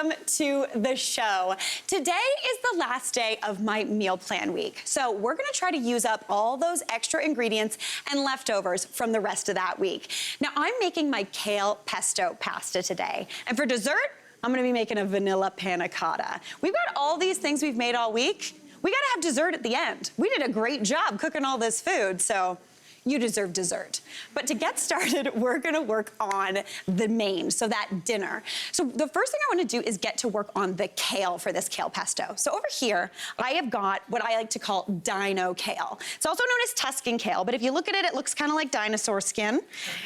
welcome to the show. Today is the last day of my meal plan week. So we're gonna try to use up all those extra ingredients and leftovers from the rest of that week. Now I'm making my kale pesto pasta today. And for dessert, I'm gonna be making a vanilla panna cotta. We've got all these things we've made all week. We gotta have dessert at the end. We did a great job cooking all this food, so you deserve dessert. But to get started, we're gonna work on the main, so that dinner. So the first thing I wanna do is get to work on the kale for this kale pesto. So over here, I have got what I like to call dino kale. It's also known as Tuscan kale, but if you look at it, it looks kind of like dinosaur skin.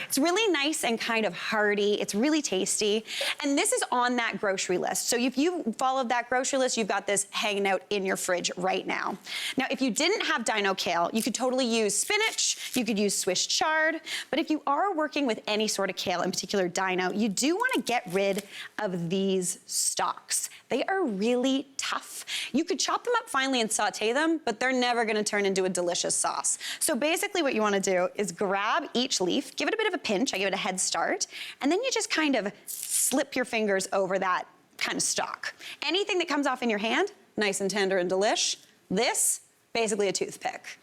It's really nice and kind of hearty. It's really tasty. And this is on that grocery list. So if you followed that grocery list, you've got this hanging out in your fridge right now. Now, if you didn't have dino kale, you could totally use spinach, you could use Swiss chard, but if you are working with any sort of kale, in particular dino, you do want to get rid of these stalks. They are really tough. You could chop them up finely and saute them, but they're never going to turn into a delicious sauce. So basically what you want to do is grab each leaf, give it a bit of a pinch, I give it a head start, and then you just kind of slip your fingers over that kind of stalk. Anything that comes off in your hand, nice and tender and delish. This, basically a toothpick.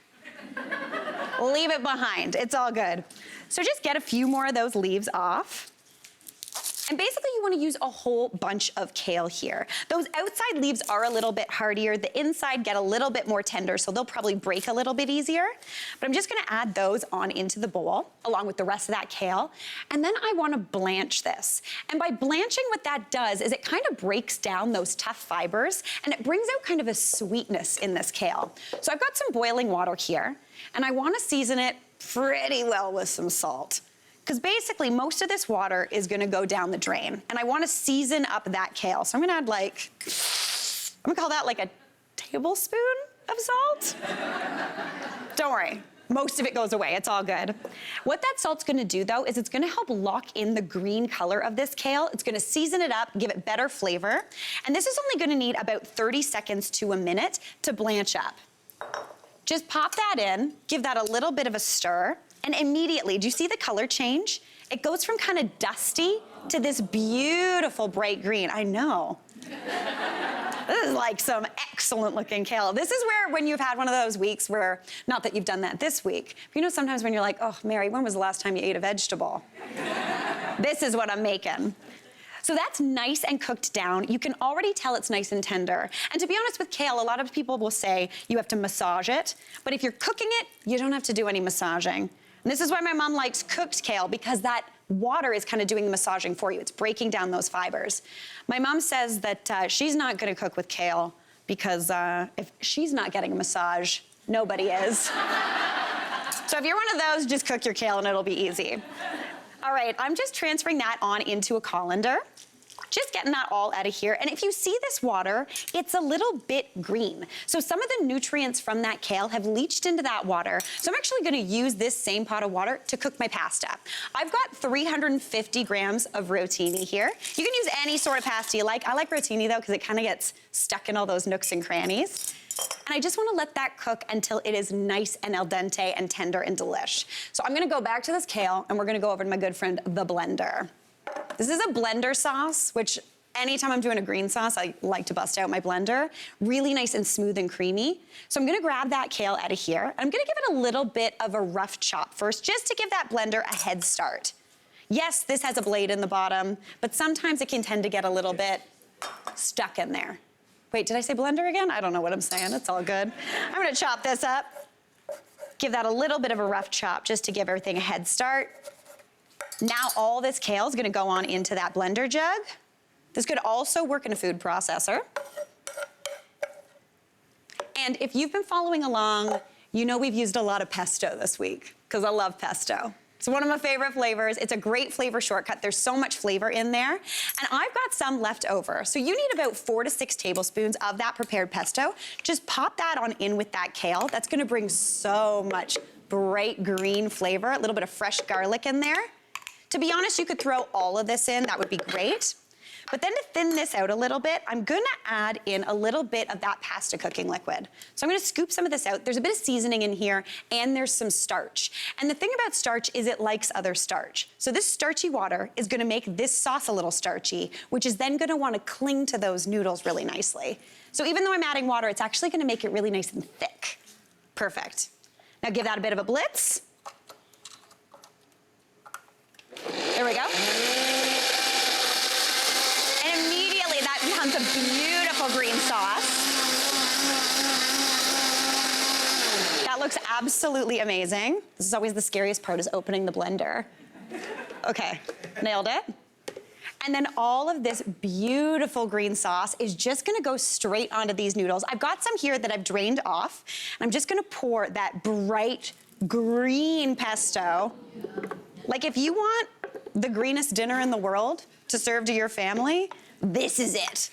Leave it behind, it's all good. So just get a few more of those leaves off. And basically you wanna use a whole bunch of kale here. Those outside leaves are a little bit hardier. The inside get a little bit more tender, so they'll probably break a little bit easier. But I'm just gonna add those on into the bowl, along with the rest of that kale. And then I wanna blanch this. And by blanching, what that does is it kind of breaks down those tough fibers, and it brings out kind of a sweetness in this kale. So I've got some boiling water here, and I wanna season it pretty well with some salt. Because basically most of this water is gonna go down the drain, and I wanna season up that kale. So I'm gonna add I'm gonna call that like a tablespoon of salt. Don't worry, most of it goes away, it's all good. What that salt's gonna do though is it's gonna help lock in the green color of this kale. It's gonna season it up, give it better flavor. And this is only gonna need about 30 seconds to a minute to blanch up. Just pop that in, give that a little bit of a stir, and immediately, do you see the color change? It goes from kind of dusty to this beautiful bright green. I know. This is like some excellent looking kale. This is where, when you've had one of those weeks where, not that you've done that this week, but you know sometimes when you're like, oh, Mary, when was the last time you ate a vegetable? This is what I'm making. So that's nice and cooked down. You can already tell it's nice and tender. And to be honest with kale, a lot of people will say you have to massage it, but if you're cooking it, you don't have to do any massaging. And this is why my mom likes cooked kale, because that water is kind of doing the massaging for you. It's breaking down those fibers. My mom says that she's not gonna cook with kale because if she's not getting a massage, nobody is. So if you're one of those, just cook your kale and it'll be easy. All right, I'm just transferring that on into a colander. Just getting that all out of here. And if you see this water, it's a little bit green. So some of the nutrients from that kale have leached into that water. So I'm actually gonna use this same pot of water to cook my pasta. I've got 350 grams of rotini here. You can use any sort of pasta you like. I like rotini though, because it kind of gets stuck in all those nooks and crannies. And I just wanna let that cook until it is nice and al dente and tender and delish. So I'm gonna go back to this kale and we're gonna go over to my good friend, the blender. This is a blender sauce, which anytime I'm doing a green sauce, I like to bust out my blender. Really nice and smooth and creamy. So I'm gonna grab that kale out of here. And I'm gonna give it a little bit of a rough chop first, just to give that blender a head start. Yes, this has a blade in the bottom, but sometimes it can tend to get a little bit stuck in there. Wait, did I say blender again? I don't know what I'm saying, it's all good. I'm gonna chop this up. Give that a little bit of a rough chop just to give everything a head start. Now all this kale is gonna go on into that blender jug. This could also work in a food processor. And if you've been following along, you know we've used a lot of pesto this week, because I love pesto. It's one of my favorite flavors. It's a great flavor shortcut. There's so much flavor in there. And I've got some left over. So you need about 4 to 6 tablespoons of that prepared pesto. Just pop that on in with that kale. That's gonna bring so much bright green flavor, a little bit of fresh garlic in there. To be honest, you could throw all of this in, that would be great. But then to thin this out a little bit, I'm gonna add in a little bit of that pasta cooking liquid. So I'm gonna scoop some of this out. There's a bit of seasoning in here, and there's some starch. And the thing about starch is it likes other starch. So this starchy water is gonna make this sauce a little starchy, which is then gonna wanna cling to those noodles really nicely. So even though I'm adding water, it's actually gonna make it really nice and thick. Perfect. Now give that a bit of a blitz. There we go. And immediately that becomes a beautiful green sauce. That looks absolutely amazing. This is always the scariest part, is opening the blender. Okay, nailed it. And then all of this beautiful green sauce is just gonna go straight onto these noodles. I've got some here that I've drained off, and I'm just gonna pour that bright green pesto. Like, if you want the greenest dinner in the world to serve to your family, this is it.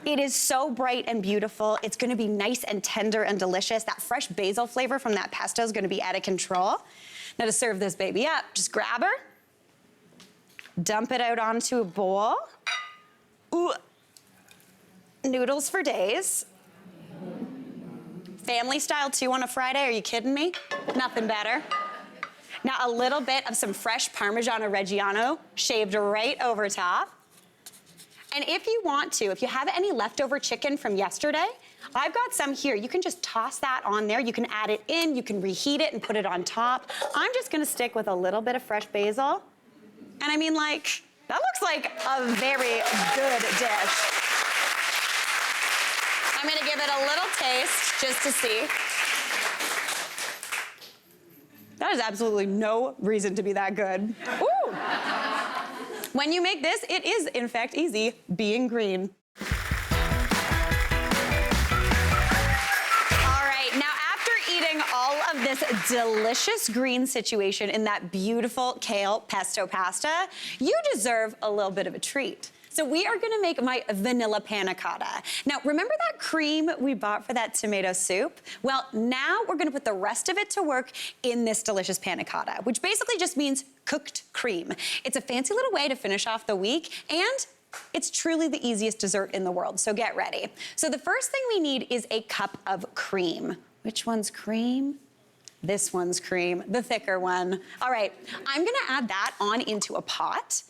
It is so bright and beautiful. It's gonna be nice and tender and delicious. That fresh basil flavor from that pesto is gonna be out of control. Now to serve this baby up, just grab her, dump it out onto a bowl. Ooh, noodles for days. Family style too on a Friday, are you kidding me? Nothing better. Now a little bit of some fresh Parmigiano Reggiano shaved right over top. And if you want to, if you have any leftover chicken from yesterday, I've got some here. You can just toss that on there. You can add it in, you can reheat it and put it on top. I'm just gonna stick with a little bit of fresh basil. And I mean, like, that looks like a very good dish. I'm gonna give it a little taste just to see. That is absolutely no reason to be that good. Ooh. When you make this, it is, in fact, easy being green. All right, now after eating all of this delicious green situation in that beautiful kale pesto pasta, you deserve a little bit of a treat. So we are gonna make my vanilla panna cotta. Now, remember that cream we bought for that tomato soup? Well, now we're gonna put the rest of it to work in this delicious panna cotta, which basically just means cooked cream. It's a fancy little way to finish off the week, and it's truly the easiest dessert in the world, so get ready. So the first thing we need is a cup of cream. Which one's cream? This one's cream, the thicker one. All right, I'm gonna add that on into a pot.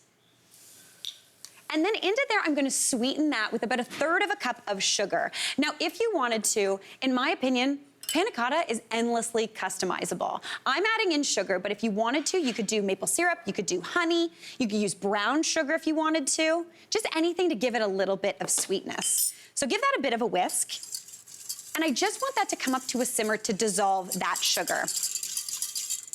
And then into there, I'm gonna sweeten that with about 1/3 cup of sugar. Now, if you wanted to, in my opinion, panna cotta is endlessly customizable. I'm adding in sugar, but if you wanted to, you could do maple syrup, you could do honey, you could use brown sugar if you wanted to, just anything to give it a little bit of sweetness. So give that a bit of a whisk. And I just want that to come up to a simmer to dissolve that sugar.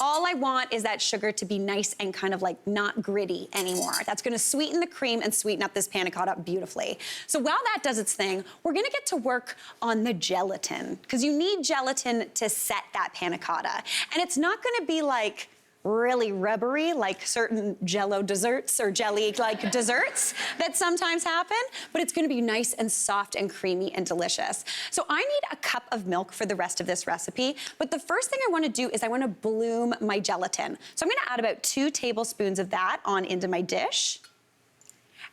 All I want is that sugar to be nice and kind of like not gritty anymore. That's gonna sweeten the cream and sweeten up this panna cotta beautifully. So while that does its thing, we're gonna get to work on the gelatin, because you need gelatin to set that panna cotta. And it's not gonna be like really rubbery like certain Jell-O desserts or jelly-like desserts that sometimes happen, but it's gonna be nice and soft and creamy and delicious. So I need a cup of milk for the rest of this recipe, but the first thing I wanna do is I wanna bloom my gelatin. So I'm gonna add about 2 tablespoons of that on into my dish.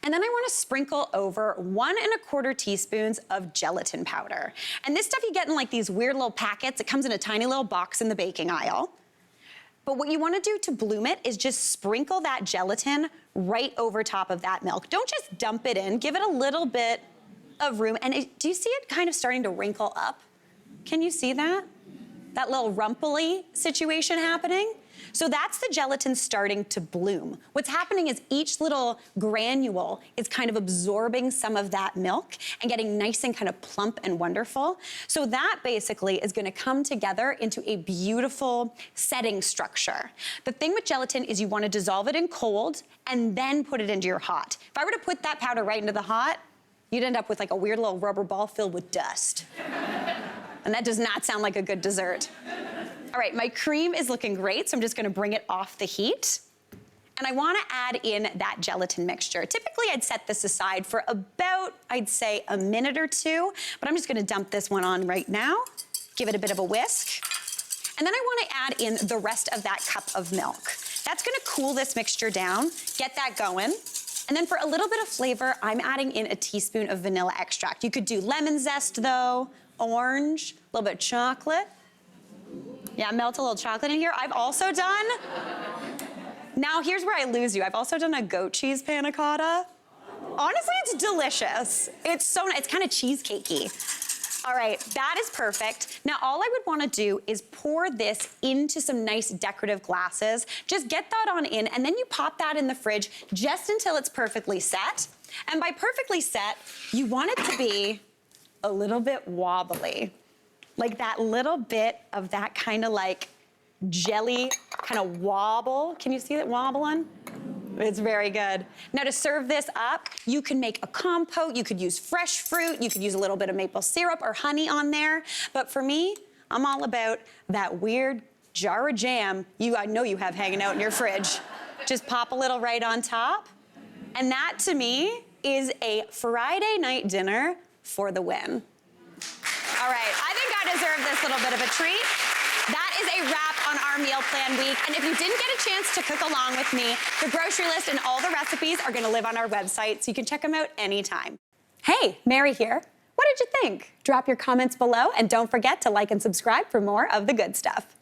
And then I wanna sprinkle over 1 1/4 teaspoons of gelatin powder. And this stuff you get in like these weird little packets. It comes in a tiny little box in the baking aisle. But what you wanna do to bloom it is just sprinkle that gelatin right over top of that milk. Don't just dump it in, give it a little bit of room. And do you see it kind of starting to wrinkle up? Can you see that? That little rumply situation happening? So that's the gelatin starting to bloom. What's happening is each little granule is kind of absorbing some of that milk and getting nice and kind of plump and wonderful. So that basically is gonna come together into a beautiful setting structure. The thing with gelatin is you wanna dissolve it in cold and then put it into your hot. If I were to put that powder right into the hot, you'd end up with like a weird little rubber ball filled with dust. And that does not sound like a good dessert. All right, my cream is looking great, so I'm just gonna bring it off the heat. And I wanna add in that gelatin mixture. Typically, I'd set this aside for about, I'd say, a minute or 2, but I'm just gonna dump this one on right now, give it a bit of a whisk. And then I wanna add in the rest of that cup of milk. That's gonna cool this mixture down, get that going. And then for a little bit of flavor, I'm adding in a teaspoon of vanilla extract. You could do lemon zest though, orange, a little bit of chocolate. Yeah, melt a little chocolate in here. I've also done, now here's where I lose you. I've also done a goat cheese panna cotta. Honestly, it's delicious. It's so nice, it's kind of cheesecakey. All right, that is perfect. Now, all I would wanna do is pour this into some nice decorative glasses. Just get that on in, and then you pop that in the fridge just until it's perfectly set. And by perfectly set, you want it to be a little bit wobbly. Like that little bit of that kind of like jelly kind of wobble. Can you see that wobbling? It's very good. Now to serve this up, you can make a compote, you could use fresh fruit, you could use a little bit of maple syrup or honey on there. But for me, I'm all about that weird jar of jam I know you have hanging out in your fridge. Just pop a little right on top. And that to me is a Friday night dinner for the win. All right, I think I deserve this little bit of a treat. That is a wrap on our meal plan week. And if you didn't get a chance to cook along with me, the grocery list and all the recipes are gonna live on our website, so you can check them out anytime. Hey, Mary here. What did you think? Drop your comments below, and don't forget to like and subscribe for more of the good stuff.